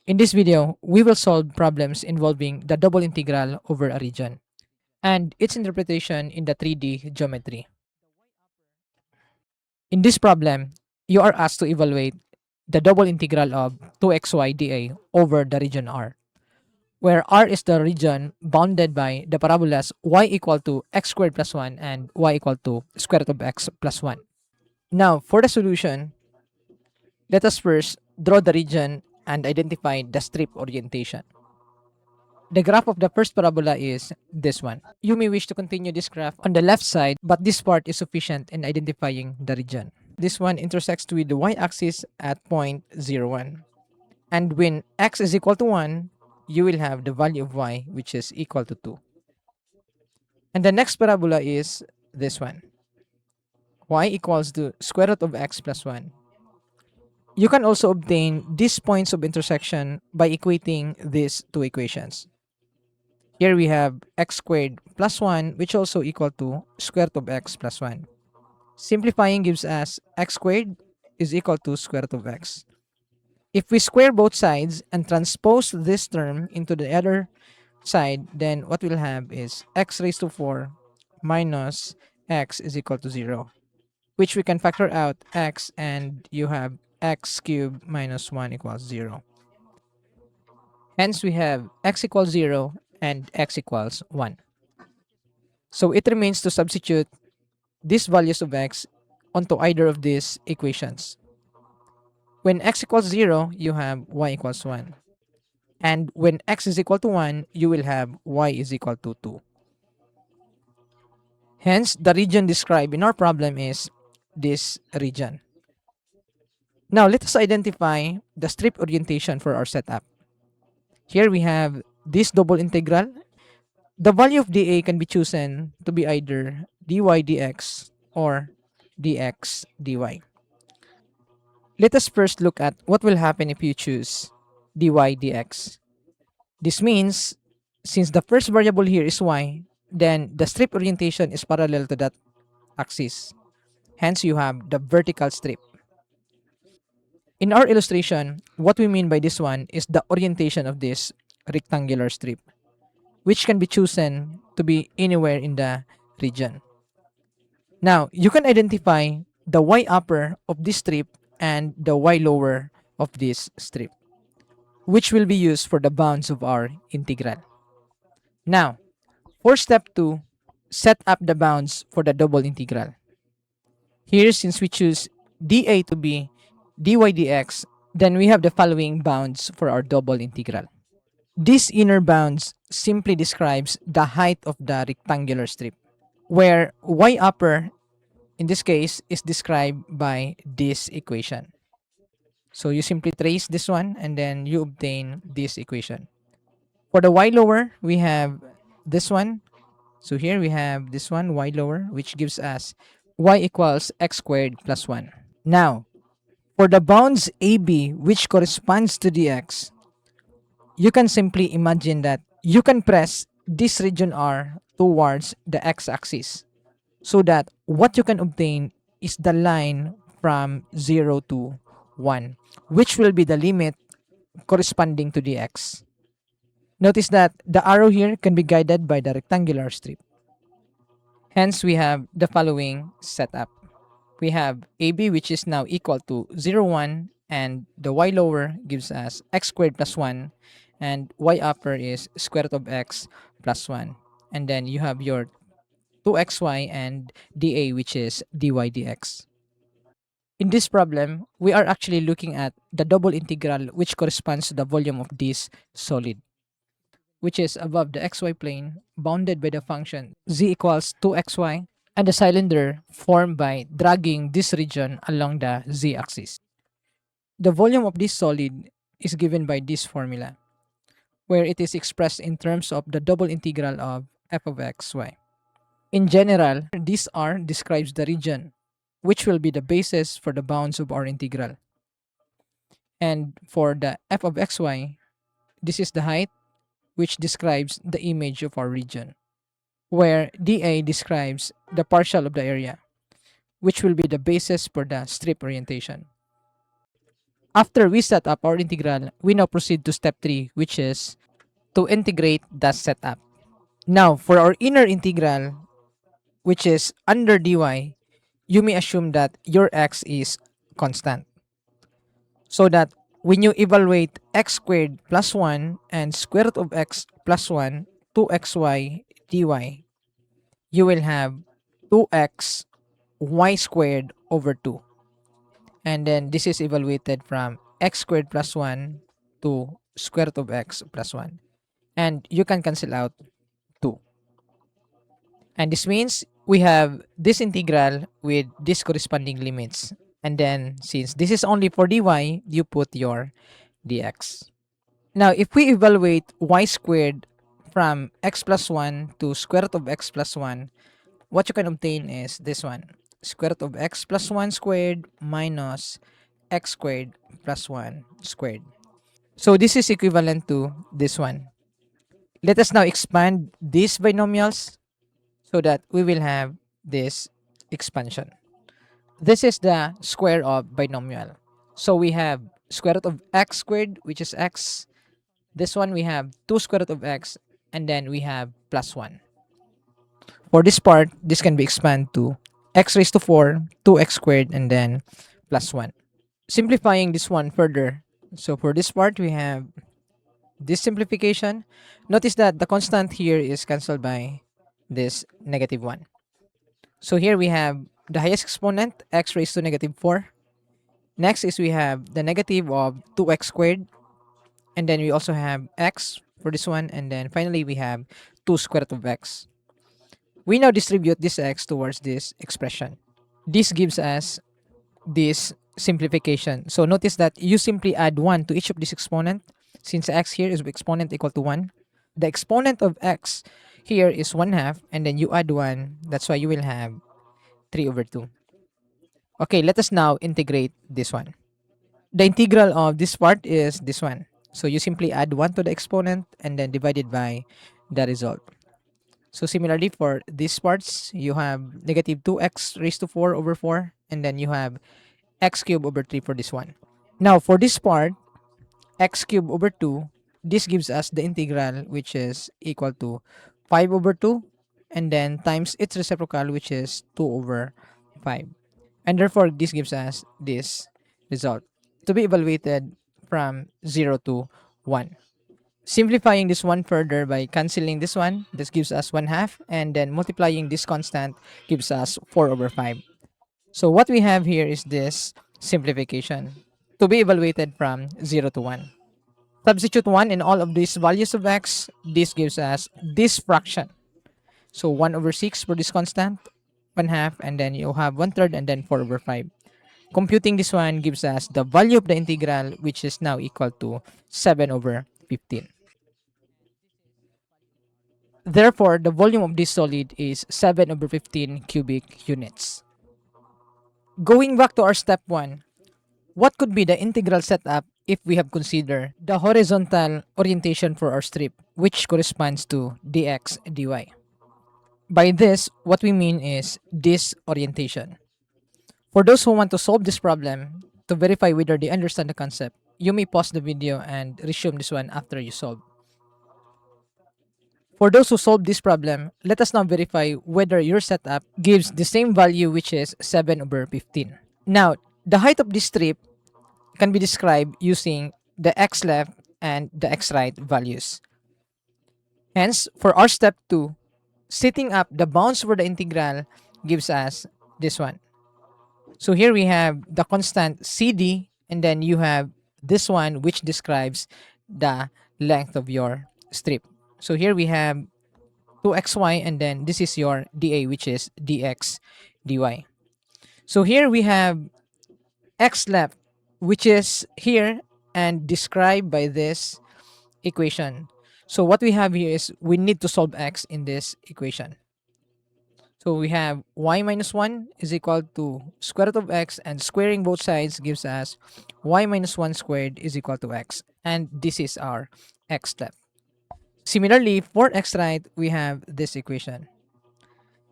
In this video, we will solve problems involving the double integral over a region and its interpretation in the 3D geometry. In this problem, you are asked to evaluate the double integral of 2xy dA over the region R, where R is the region bounded by the parabolas y equal to x squared plus 1 and y equal to square root of x plus 1. Now, for the solution, let us first draw the region and identify the strip orientation. The graph of the first parabola is this one. You may wish to continue this graph on the left side, but this part is sufficient in identifying the region. This one intersects with the y-axis at point 0, 1. And when x is equal to 1, you will have the value of y, which is equal to 2. And the next parabola is this one. Y equals to square root of x plus 1. You can also obtain these points of intersection by equating these two equations. Here we have x squared plus 1, which also equal to square root of x plus 1. Simplifying gives us x squared is equal to square root of x. If we square both sides and transpose this term into the other side, then what we'll have is x raised to 4 minus x is equal to 0, which we can factor out x, and you have x cubed minus 1 equals 0. Hence, we have x equals 0 and x equals 1. So it remains to substitute these values of x onto either of these equations. When x equals 0, you have y equals 1. And when x is equal to 1, you will have y is equal to 2. Hence, the region described in our problem is this region. Now, let us identify the strip orientation for our setup. Here we have this double integral. The value of dA can be chosen to be either dy dx or dx dy. Let us first look at what will happen if you choose dy dx. This means, since the first variable here is y, then the strip orientation is parallel to that axis. Hence, you have the vertical strip. In our illustration, what we mean by this one is the orientation of this rectangular strip, which can be chosen to be anywhere in the region. Now, you can identify the y upper of this strip and the y lower of this strip, which will be used for the bounds of our integral. Now, for step 2, set up the bounds for the double integral. Here, since we choose dA to be dy dx, then we have the following bounds for our double integral. This inner bounds simply describes the height of the rectangular strip, where y upper in this case is described by this equation. So you simply trace this one and then you obtain this equation. For the y lower, we have this one. So here we have this one, y lower, which gives us y equals x squared plus 1. Now, for the bounds AB, which corresponds to dx, you can simply imagine that you can press this region R towards the x-axis, so that what you can obtain is the line from 0 to 1, which will be the limit corresponding to dx. Notice that the arrow here can be guided by the rectangular strip. Hence, we have the following setup. We have AB, which is now equal to 0, 1, and the y lower gives us x squared plus 1, and y upper is square root of x plus 1. And then you have your 2xy and dA, which is dy dx. In this problem, we are actually looking at the double integral, which corresponds to the volume of this solid, which is above the xy plane, bounded by the function z equals 2xy, and the cylinder formed by dragging this region along the z-axis. The volume of this solid is given by this formula, where it is expressed in terms of the double integral of f of xy. In general, this R describes the region, which will be the basis for the bounds of our integral. And for the f of xy, this is the height, which describes the image of our region, where dA describes the partial of the area, which will be the basis for the strip orientation. After we set up our integral, we now proceed to step 3, which is to integrate the setup. Now, for our inner integral, which is under dy, you may assume that your x is constant. So that when you evaluate x squared plus 1 and square root of x plus 1, 2xy dy, you will have 2x y squared over 2. And then this is evaluated from x squared plus 1 to square root of x plus 1. And you can cancel out 2. And this means we have this integral with these corresponding limits. And then since this is only for dy, you put your dx. Now, if we evaluate y squared from x plus 1 to square root of x plus 1, what you can obtain is this one. Square root of x plus 1 squared minus x squared plus 1 squared. So this is equivalent to this one. Let us now expand these binomials so that we will have this expansion. This is the square of binomial. So we have square root of x squared, which is x. This one we have 2 square root of x, and then we have plus 1. For this part, this can be expanded to x raised to 4, 2x squared, and then plus 1. Simplifying this one further. So for this part, we have this simplification. Notice that the constant here is cancelled by this negative 1. So here we have the highest exponent, x raised to negative 4. Next is we have the negative of 2x squared. And then we also have x for this one. And then finally we have 2 square root of x. We now distribute this x towards this expression. This gives us this simplification. So notice that you simply add 1 to each of this exponent. Since x here is exponent equal to 1, the exponent of x here is 1/2, and then you add 1. That's why you will have 3 over 2. Okay, let us now integrate this one. The integral of this part is this one. So you simply add 1 to the exponent and then divided by the result. So similarly for these parts, you have negative 2x raised to 4 over 4, and then you have x cubed over 3 for this one. Now for this part, x cubed over 2, this gives us the integral, which is equal to 5 over 2, and then times its reciprocal, which is 2 over 5. And therefore, this gives us this result to be evaluated from 0 to 1. Simplifying this one further by canceling this one, this gives us 1/2, and then multiplying this constant gives us 4 over 5. So what we have here is this simplification to be evaluated from 0 to 1. Substitute 1 in all of these values of x, this gives us this fraction. So 1 over 6 for this constant, 1/2, and then you have 1/3, and then 4 over 5. Computing this one gives us the value of the integral, which is now equal to 7 over 15. Therefore, the volume of this solid is 7 over 15 cubic units. Going back to our step 1, what could be the integral setup if we have considered the horizontal orientation for our strip, which corresponds to dx dy? By this, what we mean is this orientation. For those who want to solve this problem, to verify whether they understand the concept, you may pause the video and resume this one after you solve. For those who solve this problem, let us now verify whether your setup gives the same value, which is 7 over 15. Now, the height of this strip can be described using the x left and the x right values. Hence, for our step 2, setting up the bounds for the integral gives us this one. So here we have the constant CD, and then you have this one which describes the length of your strip. So here we have 2xy, and then this is your dA, which is dx dy. So here we have x left, which is here and described by this equation. So what we have here is we need to solve x in this equation. So we have y minus 1 is equal to square root of x, and squaring both sides gives us y minus 1 squared is equal to x. And this is our x step. Similarly, for x right, we have this equation.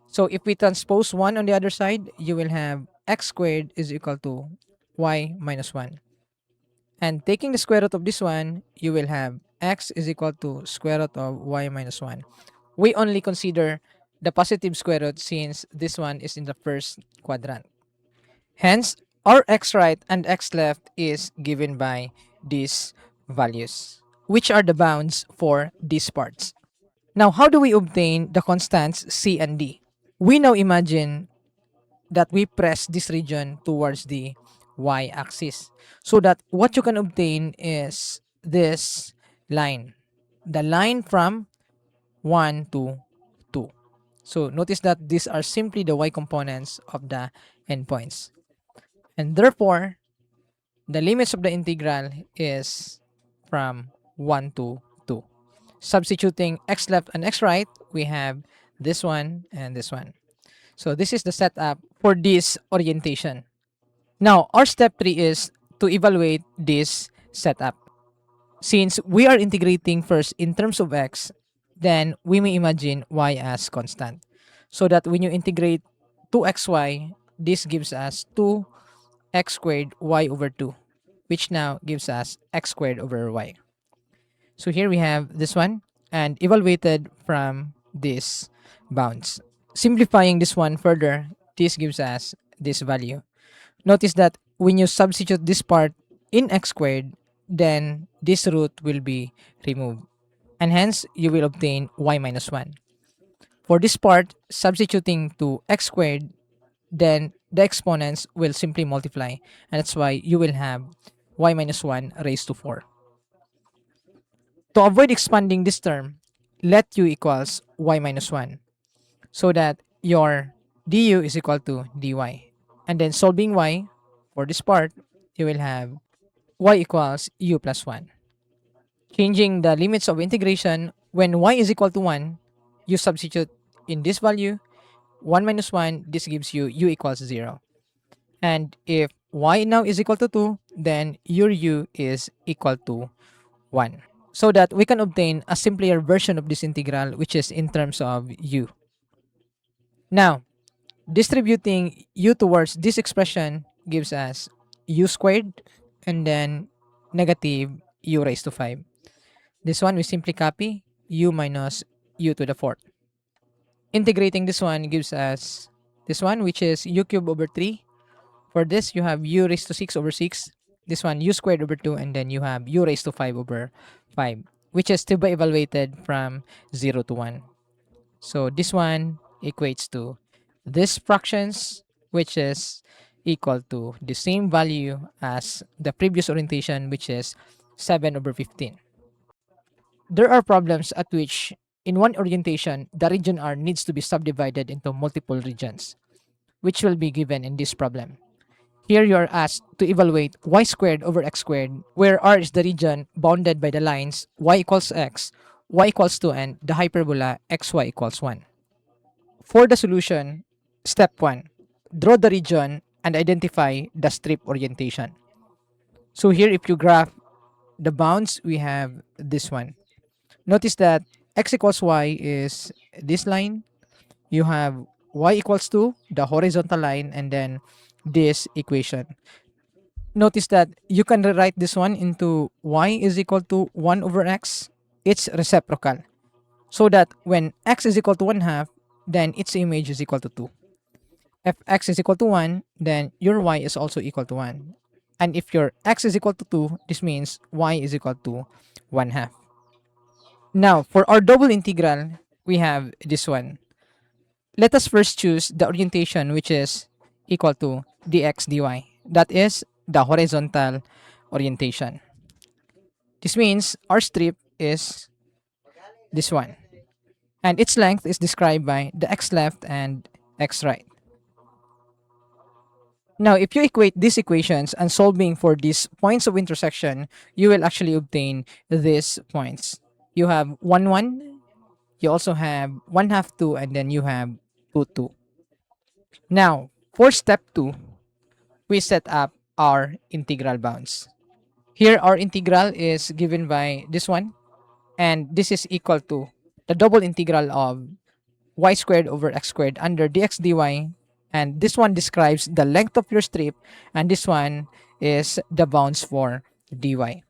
So if we transpose 1 on the other side, you will have x squared is equal to y minus 1. And taking the square root of this one, you will have x is equal to square root of y minus 1. We only consider the positive square root since this one is in the first quadrant. Hence, our x right and x left is given by these values, which are the bounds for these parts. Now, how do we obtain the constants c and d? We now imagine that we press this region towards the y-axis, so that what you can obtain is this line, the line from 1 to 2. So notice that these are simply the y components of the endpoints. And therefore, the limits of the integral is from 1 to 2. Substituting x left and x right, we have this one and this one. So this is the setup for this orientation. Now, our step 3 is to evaluate this setup. Since we are integrating first in terms of x, then we may imagine y as constant. So that when you integrate 2xy, this gives us 2x squared y over 2, which now gives us x squared over y. So here we have this one, and evaluated from this bounds. Simplifying this one further, this gives us this value. Notice that when you substitute this part in x squared, then this root will be removed. And hence, you will obtain y minus 1. For this part, substituting to x squared, then the exponents will simply multiply. And that's why you will have y minus 1 raised to 4. To avoid expanding this term, let u equals y minus 1. So that your du is equal to dy. And then solving y, for this part, you will have y equals u plus 1. Changing the limits of integration, when y is equal to 1, you substitute in this value, 1 minus 1, this gives you u equals 0. And if y now is equal to 2, then your u is equal to 1. So that we can obtain a simpler version of this integral, which is in terms of u. Now, distributing u towards this expression gives us u squared and then negative u raised to 5. This one we simply copy u minus u to the 4th. Integrating this one gives us this one, which is u cubed over 3. For this, you have u raised to 6 over 6. This one, u squared over 2, and then you have u raised to 5 over 5, which is to be evaluated from 0 to 1. So this one equates to this fractions, which is equal to the same value as the previous orientation, which is 7 over 15. There are problems at which in one orientation, the region R needs to be subdivided into multiple regions, which will be given in this problem. Here you are asked to evaluate y squared over x squared, where R is the region bounded by the lines y equals x, y equals 2, and the hyperbola xy equals 1. For the solution, step 1, draw the region and identify the strip orientation. So here, if you graph the bounds, we have this one. Notice that x equals y is this line. You have y equals 2, the horizontal line, and then this equation. Notice that you can rewrite this one into y is equal to 1 over x. It's reciprocal. So that when x is equal to 1 half, then its image is equal to 2. If x is equal to 1, then your y is also equal to 1. And if your x is equal to 2, this means y is equal to 1 half. Now, for our double integral, we have this one. Let us first choose the orientation, which is equal to dxdy. That is the horizontal orientation. This means our strip is this one. And its length is described by the x left and x right. Now, if you equate these equations and solving for these points of intersection, you will actually obtain these points. You have 1, 1. You also have 1 half 2, and then you have 2, 2. Now, for step 2, we set up our integral bounds. Here, our integral is given by this one, and this is equal to the double integral of y squared over x squared under dxdy, and this one describes the length of your strip, and this one is the bounds for dy.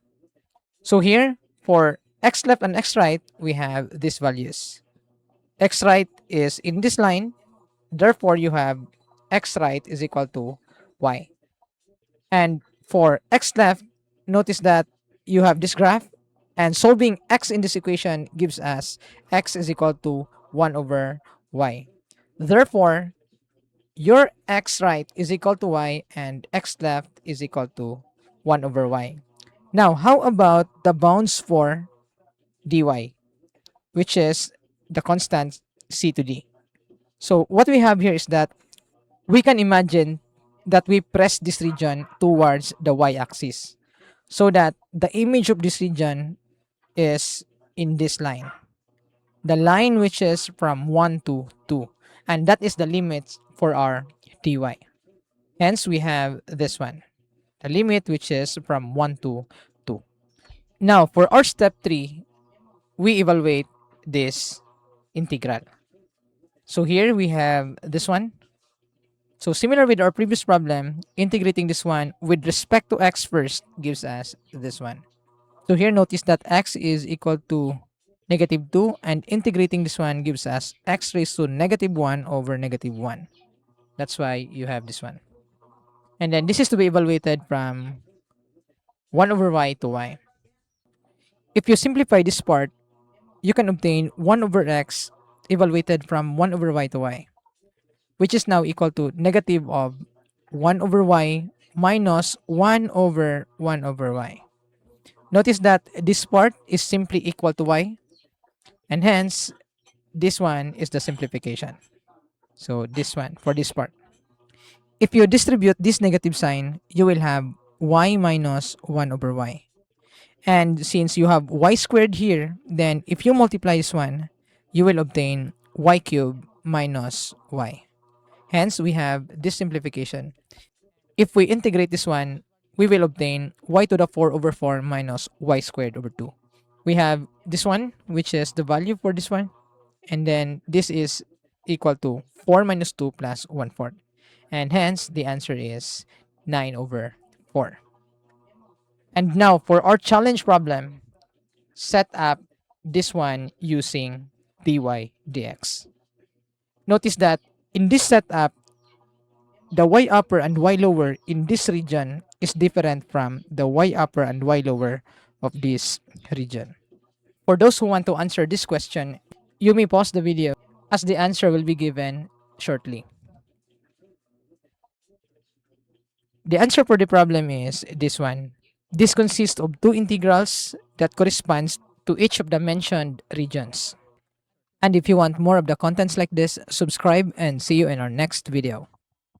So here, for x left and x right, we have these values. X right is in this line, therefore you have x right is equal to y. And for x left, notice that you have this graph, and solving x in this equation gives us x is equal to 1 over y. Therefore, your x right is equal to y and x left is equal to 1 over y. Now, how about the bounds for dy, which is the constant c to d? So what we have here is that we can imagine that we press this region towards the y-axis so that the image of this region is in this line. The line which is from 1 to 2. And that is the limit for our dy. Hence, we have this one. The limit which is from 1 to 2. Now, for our step 3, we evaluate this integral. So here we have this one. So similar with our previous problem, integrating this one with respect to x first gives us this one. So here notice that x is equal to negative 2, and integrating this one gives us x raised to negative 1 over negative 1. That's why you have this one. And then this is to be evaluated from 1 over y to y. If you simplify this part, you can obtain 1 over x evaluated from 1 over y to y, which is now equal to negative of 1 over y minus 1 over 1 over y. Notice that this part is simply equal to y, and hence this one is the simplification. So this one for this part. If you distribute this negative sign, you will have y minus 1 over y. And since you have y squared here, then if you multiply this one, you will obtain y cubed minus y. Hence, we have this simplification. If we integrate this one, we will obtain y to the 4 over 4 minus y squared over 2. We have this one, which is the value for this one. And then this is equal to 4 minus 2 plus 1/4. And hence, the answer is 9 over 4. And now, for our challenge problem, set up this one using dy dx. Notice that in this setup, the y upper and y lower in this region is different from the y upper and y lower of this region. For those who want to answer this question, you may pause the video as the answer will be given shortly. The answer for the problem is this one. This consists of two integrals that corresponds to each of the mentioned regions. And if you want more of the contents like this, subscribe and see you in our next video.